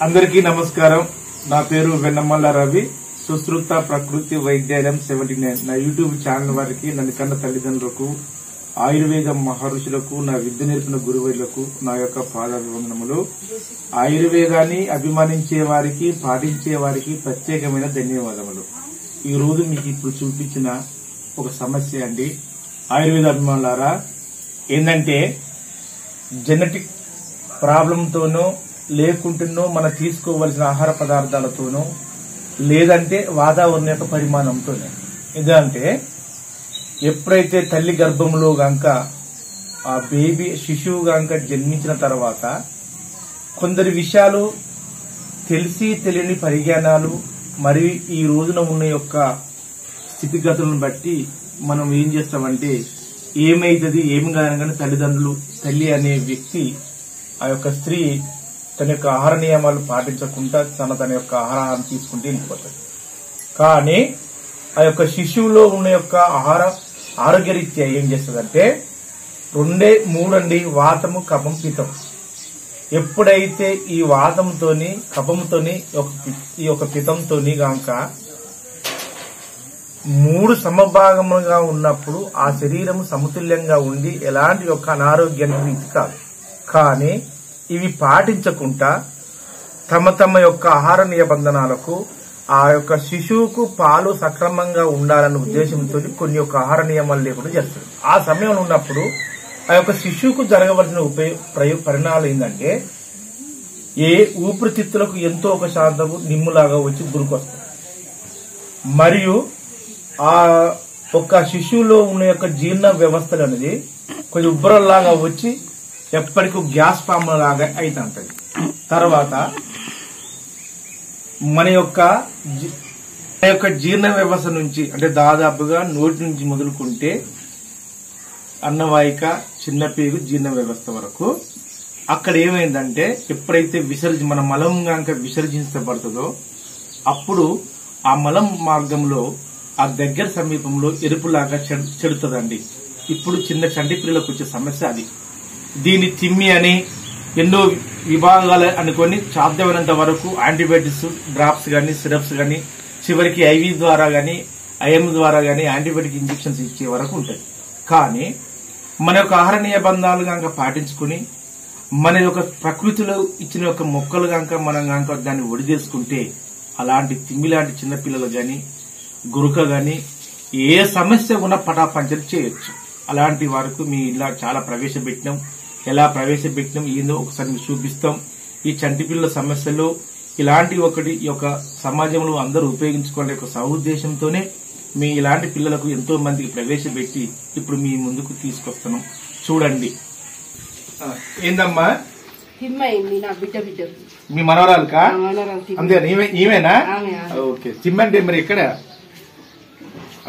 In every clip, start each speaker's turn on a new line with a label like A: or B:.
A: అందరికీ నమస్కారం. నా పేరు వెన్నమల్ల రవి. సుశ్రుత ప్రకృతి వైద్యాలయం 79 నా యూట్యూబ్ ఛానల్ వారికి, నన్ను కన్న తల్లిదండ్రులకు, ఆయుర్వేద మహర్షులకు, నా విద్య నేర్పిన గురువులకు నా యొక్క పాదాభివందనములు. ఆయుర్వేదాన్ని అభిమానించే వారికి, పాటించే వారికి ప్రత్యేకమైన ధన్యవాదములు. ఈ రోజు మీకు ఇప్పుడు చూపించిన ఒక సమస్య అండి. ఆయుర్వేద అభిమానులారా, ఏంటంటే జెనెటిక్ ప్రాబ్లంతోనో లేకుంటేనో మనం తీసుకోవలసిన ఆహార పదార్థాలతోనో లేదంటే వాతావరణ యొక్క పరిమాణంతోనే. ఇదంటే ఎప్పుడైతే తల్లి గర్భంలో గంక ఆ బేబీ శిశువు గంక జన్మించిన తర్వాత కొందరి విషయాలు తెలిసి తెలియని పరిజ్ఞానాలు మరియు ఈ రోజున ఉన్న యొక్క స్థితిగతులను బట్టి మనం ఏం చేస్తామంటే ఏమైతుంది ఏమి కానగానే తల్లిదండ్రులు, తల్లి అనే వ్యక్తి, ఆ యొక్క స్త్రీ తన యొక్క ఆహార నియమాలు పాటించకుండా తన యొక్క ఆహారాన్ని తీసుకుంటూ వెళ్ళిపోతుంది. కానీ ఆ యొక్క శిశువులో ఉన్న యొక్క ఆరోగ్యరీత్యా ఏం చేస్తుందంటే 2, 3 అండి, వాతము, కఫం, పితం. ఎప్పుడైతే ఈ వాతంతోని, కఫంతోని, ఈ యొక్క పితంతోని గాక 3 సమభాగములుగా ఉన్నప్పుడు ఆ శరీరం సమతుల్యంగా ఉండి ఎలాంటి యొక్క అనారోగ్యానికి రీతి కాదు. కానీ ఇవి పాటించకుండా తమ యొక్క ఆహార నిబంధనలకు ఆ యొక్క శిశువుకు పాలు సక్రమంగా ఉండాలన్న ఉద్దేశంతో కొన్ని యొక్క ఆహార నియమాలు లేకుండా చేస్తుంది. ఆ సమయంలో ఉన్నప్పుడు ఆ యొక్క శిశువుకు జరగవలసిన పరిణామాలు ఏంటంటే ఊపిరితిత్తులకు ఎంతో ఒక శాంతము నిమ్ములాగా వచ్చి గురికొస్తుంది. మరియు ఆ ఒక్క శిశువులో ఉన్న యొక్క జీర్ణ వ్యవస్థలు అనేది కొంచెం ఉబ్బరంలాగా వచ్చి ఎప్పటికీ గ్యాస్ ఫామ్ లాగా అవుతుంటది. తర్వాత మన యొక్క జీర్ణ వ్యవస్థ నుంచి అంటే దాదాపుగా నోటి నుంచి మొదలుకుంటే అన్నవాహిక, చిన్నపేగు, జీర్ణ వ్యవస్థ వరకు అక్కడ ఏమైందంటే ఎప్పుడైతే మన మలం కనుక విసర్జించబడుతుందో అప్పుడు ఆ మలం మార్గంలో ఆ దగ్గర సమీపంలో ఎరుపులాగా చెడుతుందండి. ఇప్పుడు చిన్న చంటి పిల్లలకు వచ్చే సమస్య అది. దీన్ని తిమ్మి అని ఎన్నో విభాగాలు అనుకొని సాధ్యమైనంత వరకు యాంటీబయాటిక్స్ డ్రాప్స్ గానీ, సిరప్స్ గానీ, చివరికి ఐవీ ద్వారా గానీ, ఐఎం ద్వారా గానీ యాంటీబయాటిక్ ఇంజెక్షన్స్ ఇచ్చే వరకు ఉంటుంది. కానీ మన యొక్క ఆహార నిబంధనలు కనుక పాటించుకుని మన యొక్క ప్రకృతిలో ఇచ్చిన యొక్క మొక్కలు కనుక మనం కనుక దాన్ని ఒడిదేసుకుంటే అలాంటి తిమ్మి లాంటి చిన్నపిల్లలు గాని, గురుక గాని ఏ సమస్య ఉన్న పటాపంచలు చేయొచ్చు. అలాంటి వరకు మీ ఇలా చాలా ప్రవేశపెట్టినాం. ఎలా ప్రవేశపెట్టినాం ఏందో ఒకసారి మీకు చూపిస్తాం. ఈ చంటి పిల్లల సమస్యలు ఇలాంటి ఒకటి ఈ యొక్క సమాజంలో అందరూ ఉపయోగించుకునే ఒక సదుద్దేశంతోనే మీ ఇలాంటి పిల్లలకు ఎంతో మందికి ప్రవేశపెట్టి ఇప్పుడు మీ ముందుకు తీసుకొస్తున్నాం. చూడండి. ఏందమ్మా మీ మనవరాలుకా? అంతేనా? ఈమెనా? ఓకే. సిమ్మంటే మరి ఎక్కడ?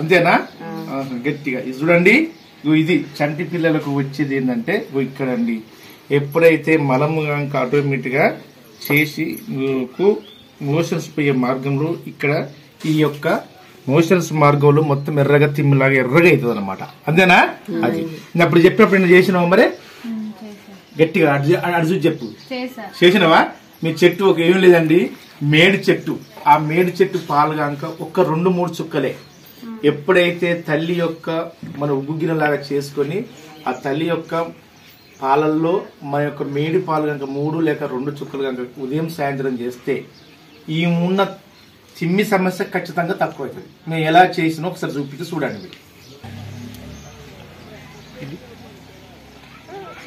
A: అంతేనా? గట్టిగా చూడండి. ఇది చంటి పిల్లలకు వచ్చేది ఏంటంటే ఇక్కడ అండి. ఎప్పుడైతే మలము కనుక ఆటోమేటిక్ గా చేసి మోషన్స్ పోయే మార్గంలో ఇక్కడ ఈ యొక్క మోషన్స్ మార్గంలో మొత్తం ఎర్రగా తిమ్మిలాగా ఎర్రగా అవుతుంది అనమాట. అంతేనా? అది అప్పుడు చెప్పినప్పుడు నేను చేసినావా? మరి గట్టిగా అడుగు చెప్పు. చేసినవా? మీ చెట్టు ఒక ఏం లేదండి, మేడి చెట్టు. ఆ మేడి చెట్టు పాలు కనుక ఒక్క 2-3 చుక్కలే ఎప్పుడైతే తల్లి యొక్క మన ఉగ్గుగినలాగా చేసుకొని ఆ తల్లి యొక్క పాలల్లో మన యొక్క మేడి పాలు కనుక 3 లేక 2 చుక్కలు కనుక ఉదయం సాయంత్రం చేస్తే ఈ ఉన్న చిమ్మి సమస్య ఖచ్చితంగా తక్కువ అవుతుంది. మేము ఎలా చేసినా ఒకసారి చూపించి చూడండి. మీరు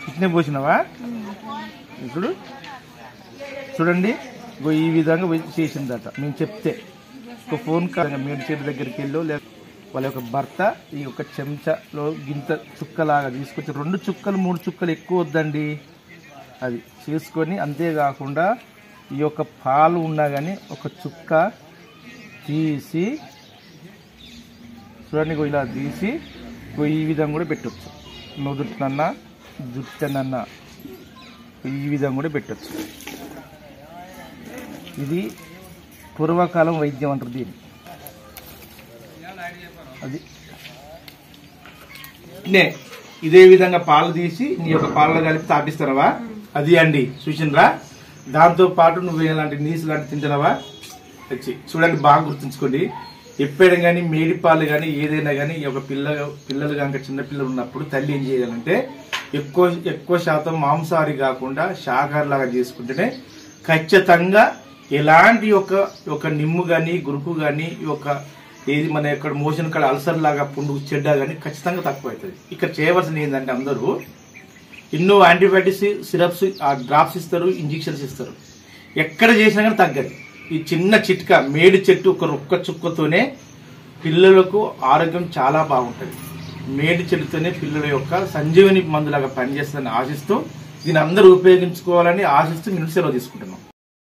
A: ఇట్నే పోసినావా? ఇప్పుడు చూడండి, ఈ విధంగా చేసిందట. మేము చెప్తే ఒక ఫోన్ కాల్ మేడి చెట్టు దగ్గరికి వెళ్ళో లేక వాళ్ళ యొక్క భర్త ఈ యొక్క చెంచాలో గింత చుక్కలాగా తీసుకొచ్చి 2 చుక్కలు 3 చుక్కలు ఎక్కువ వద్దండి అది చేసుకొని, అంతేకాకుండా ఈ యొక్క పాలు ఉన్నా కానీ ఒక చుక్క తీసి చూడండి, ఇలా తీసి ఈ విధంగా కూడా పెట్టచ్చు. నుదుటినన్నా జుట్టనన్నా ఈ విధంగా కూడా పెట్టచ్చు. ఇది పూర్వకాలం వైద్యం అంటారు దీన్ని. అది ఇదే విధంగా పాలు తీసి నీ యొక్క పాలలో కలిపి తాపిస్తారవా? అది అండి. చూసినరా? దాంతో పాటు నువ్వు ఇలాంటి నీసు లాంటి తింటున్నావా చూడండి, బాగా గుర్తుంచుకోండి. ఎప్పుడైనా కానీ మేడిపాలు కానీ ఏదైనా కానీ ఒక పిల్లలు కనుక చిన్నపిల్లలు ఉన్నప్పుడు తల్లి ఏం చేయాలంటే ఎక్కువ శాతం మాంసాహారి కాకుండా శాకాహారి లాగా చేసుకుంటేనే ఖచ్చితంగా ఎలాంటి ఒక నిమ్ము గాని గురుపు గాని ఏది మన ఇక్కడ మోషన్ కాడ అల్సర్ లాగా పుండు చెడ్డ గాని ఖచ్చితంగా తక్కువ అవుతుంది. ఇక్కడ చేయవలసింది ఏంటంటే అందరూ ఎన్నో యాంటీబయాటిక్స్ సిరప్స్ డ్రాప్స్ ఇస్తారు, ఇంజెక్షన్స్ ఇస్తారు, ఎక్కడ చేసినా కానీ తగ్గదు. ఈ చిన్న చిట్కా మేడి చెట్టు ఒక్క చుక్కతోనే పిల్లలకు ఆరోగ్యం చాలా బాగుంటుంది. మేడి చెట్టుతోనే పిల్లల యొక్క సంజీవని మందులాగా పనిచేస్తుందని ఆశిస్తూ దీన్ని అందరూ ఉపయోగించుకోవాలని ఆశిస్తూ నేను సెలవు తీసుకుంటున్నాం.